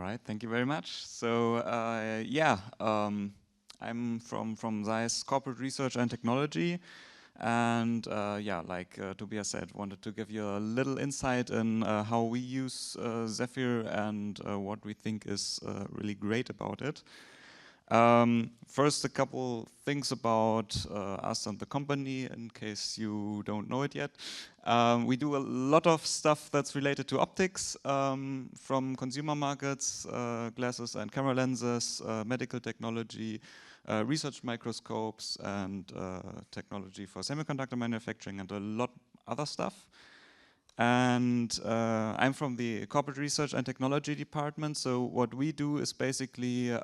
right, thank you very much. So I'm from ZEISS Corporate Research and Technology, and like Tobias said, wanted to give you a little insight in how we use Zephyr and what we think is really great about it. First, a couple things about us and the company, in case you don't know it yet. We do a lot of stuff that's related to optics, from consumer markets, glasses and camera lenses, medical technology, research microscopes, and technology for semiconductor manufacturing, and a lot other stuff. And I'm from the Corporate Research and Technology department, so what we do is basically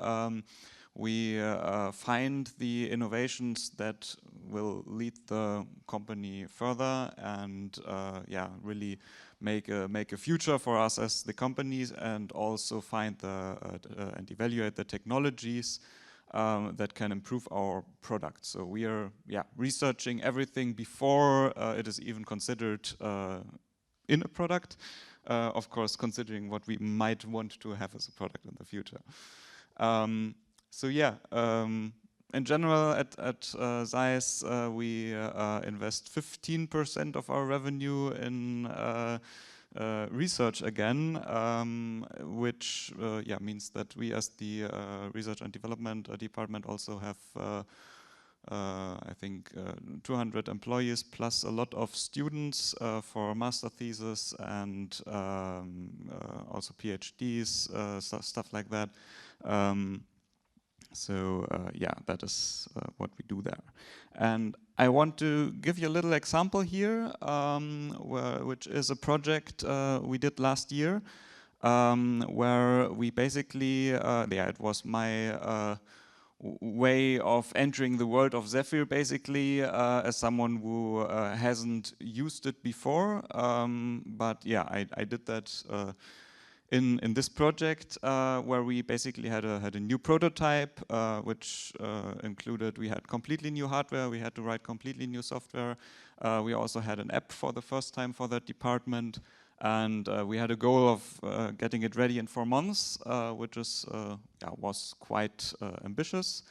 we find the innovations that will lead the company further and really make a future for us as the companies, and also find and evaluate the technologies that can improve our product. So we are researching everything before it is even considered in a product, of course considering what we might want to have as a product in the future. In general at ZEISS we invest 15% of our revenue in research again, which means that we as the research and development department also have I think 200 employees plus a lot of students for master thesis and also PhDs, stuff like that. That is what we do there. And I want to give you a little example here, which is a project we did last year, where we basically, it was my way of entering the world of Zephyr, basically, as someone who hasn't used it before. I did that in this project, where we basically had a new prototype, which included, we had completely new hardware, we had to write completely new software. We also had an app for the first time for that department, and we had a goal of getting it ready in 4 months, which was quite ambitious.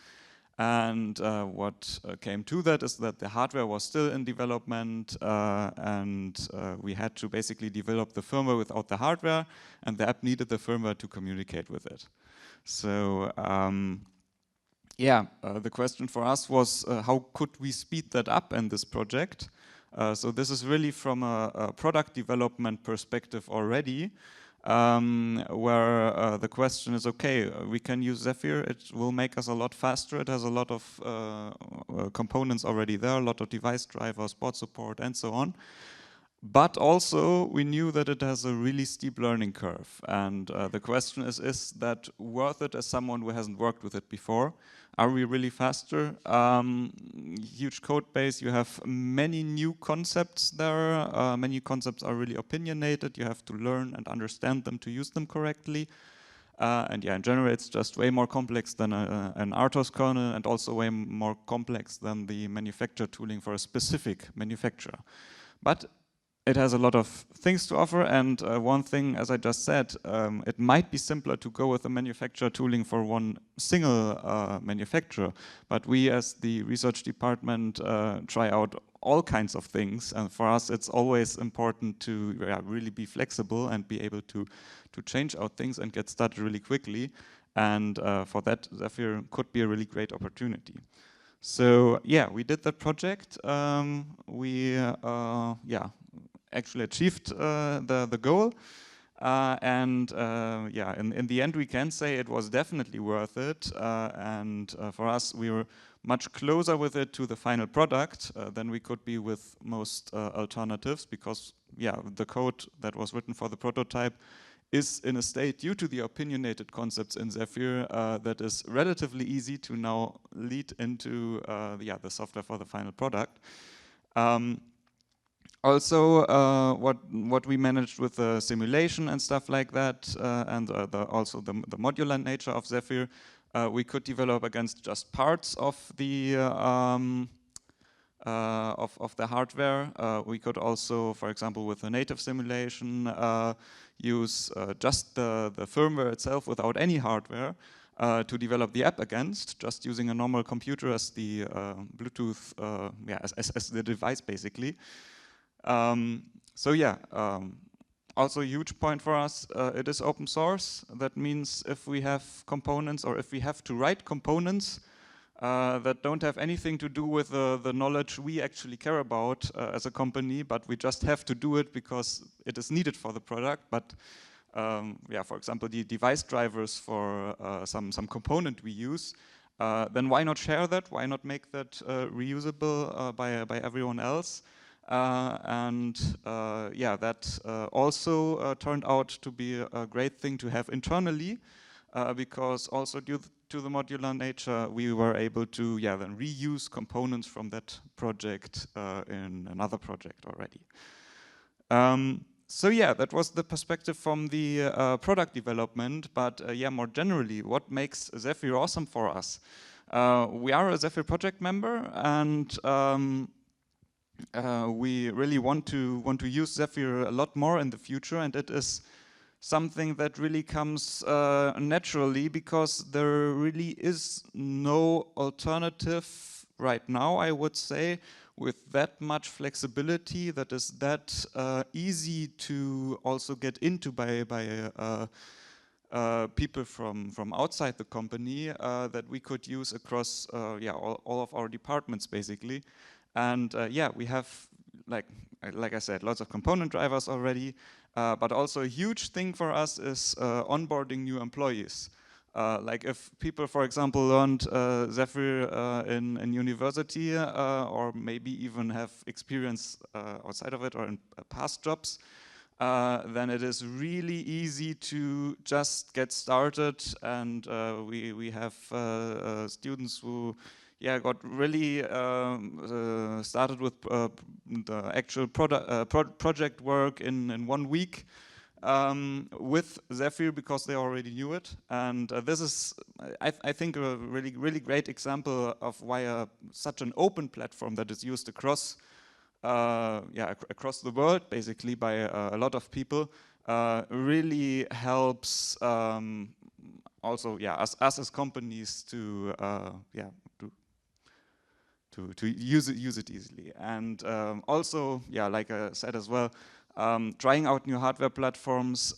And what came to that is that the hardware was still in development, and we had to basically develop the firmware without the hardware, and the app needed the firmware to communicate with it. So the question for us was, how could we speed that up in this project? So this is really from a product development perspective already, where the question is, okay, we can use Zephyr, it will make us a lot faster, it has a lot of components already there, a lot of device drivers, board support, and so on. But also, we knew that it has a really steep learning curve. And the question is that worth it as someone who hasn't worked with it before? Are we really faster? Huge code base, you have many new concepts there. Many concepts are really opinionated. You have to learn and understand them to use them correctly. In general, it's just way more complex than an RTOS kernel, and also way more complex than the manufacturer tooling for a specific manufacturer. But it has a lot of things to offer, and one thing, as I just said, it might be simpler to go with a manufacturer tooling for one single manufacturer, but we as the research department try out all kinds of things, and for us it's always important to really be flexible and be able to change out things and get started really quickly, and for that Zephyr could be a really great opportunity. So we did that project. We actually achieved the goal, in the end we can say it was definitely worth it, and for us we were much closer with it to the final product than we could be with most alternatives, because the code that was written for the prototype is in a state, due to the opinionated concepts in Zephyr, that is relatively easy to now lead into the software for the final product. Also, what we managed with the simulation and stuff like that, and also the modular nature of Zephyr, we could develop against just parts of the of the hardware. We could also, for example, with a native simulation, use just the firmware itself without any hardware to develop the app against, just using a normal computer as the Bluetooth, as the device basically. So yeah, also a huge point for us, it is open source. That means if we have components or if we have to write components that don't have anything to do with the knowledge we actually care about as a company, but we just have to do it because it is needed for the product. But yeah, for example, the device drivers for some component we use, then why not share that? Why not make that reusable by everyone else? Yeah, that also turned out to be a great thing to have internally, because also due to the modular nature, we were able to then reuse components from that project in another project already. So yeah, that was the perspective from the product development, but yeah, more generally, what makes Zephyr awesome for us? We are a Zephyr project member, and we really want to use Zephyr a lot more in the future, and it is something that really comes naturally because there really is no alternative right now, I would say, with that much flexibility that is that easy to also get into by people from outside the company that we could use across all of our departments basically. And yeah, we have, like I said, lots of component drivers already. But also a huge thing for us is onboarding new employees. Like if people, for example, learned Zephyr in university or maybe even have experience outside of it or in past jobs, then it is really easy to just get started. And we have students who got really started with the actual project work in 1 week with Zephyr because they already knew it. And this is, I think, a really great example of why such an open platform that is used across across the world, basically by a lot of people, really helps also us as companies to use it easily. And also, like I said as well, trying out new hardware platforms,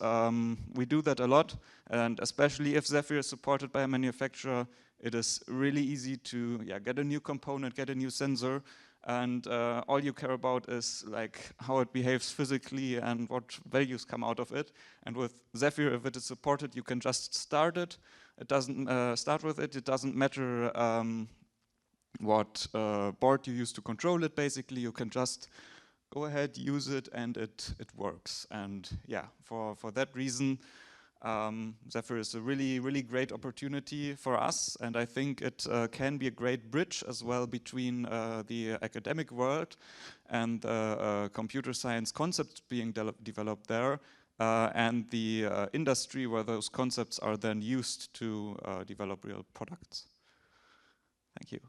we do that a lot, and especially if Zephyr is supported by a manufacturer, it is really easy to get a new component, get a new sensor, and all you care about is like how it behaves physically and what values come out of it. And with Zephyr, if it is supported, you can just start it. It doesn't start with it. It doesn't matter what board you use to control it. Basically, you can just go ahead, use it, and it works. And yeah, for that reason, Zephyr is a really great opportunity for us, and I think it can be a great bridge as well between the academic world and computer science concepts being developed there and the industry where those concepts are then used to develop real products. Thank you.